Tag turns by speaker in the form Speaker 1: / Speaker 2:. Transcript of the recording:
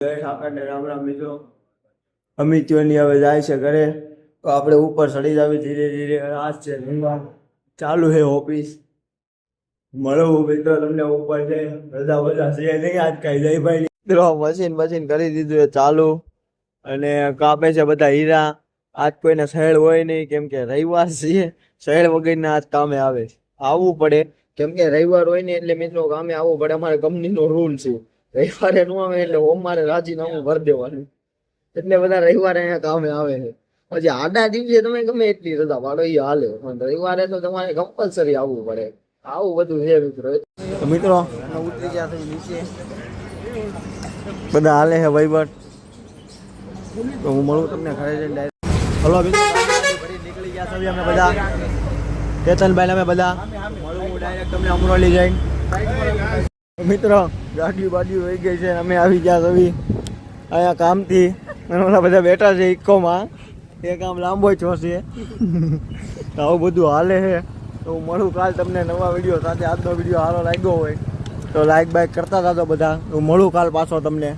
Speaker 1: આપણને રામ રામ મિત્રો. અમિત્યોની હવે જાય છે ઘરે, તો આપણે ઉપર ચડી જાવી ધીરે ધીરે. આજ છે ચાલુ છે ઓફિસ. મળવું મિત્રો તમને ઉપર છે. રજા વજા છે નહીં આજ કઈ જઈ ભાઈ મિત્રો. મશીન કરી દીધું છે ચાલુ, અને કાપે છે બધા હીરા. આજ કોઈને સહેળ હોય નહીં, કેમ કે રવિવાર છે. સહેળ વગરના આજ કામે આવવું પડે, કેમ કે રવિવાર હોય ને એટલે મિત્રો કામે આવવું પડે. અમારે કંપનીનો રૂલ છે, રવિવારે ન આવે એટલે સોમવારે રાજીનામું ભરી દેવાનું. એટલે બધા રવિવારે અહીંયા કામે આવે છે. પછી આડા દિવસે તમે ગમે એટલી રજા પાડો એ હાલે, પણ રવિવારે તો તમારે કમ્પલસરી આવવું પડે. આવું બધું છે મિત્રો. તો મિત્રો ઉતરી ગયા છે નીચે, બધા હાલે છે વહીવટ. તો હું મળું તમને ઘરે જઈને. હલો મિત્રો, નીકળી ગયા છે અમે બધા, કેતનભાઈ અમે બધા મળું ડાયરેક્ટ તમને અમરોલી જઈને. મિત્રો ગાડી બાડી વહી ગઈ છે, અમે આવી ગયા છે અહીંયા કામથી. ઓલા બધા બેઠા છે ઇકોમાં, એ કામ લાંબો જ છે. આવું બધું હાલે છે. તો હું મળું કાલ તમને નવા વિડીયો સાથે. આજનો વિડીયો સારો લાગ્યો હોય તો લાઈક બાઈક કરતા હતા તો બધા. હું મળું કાલ પાછો તમને.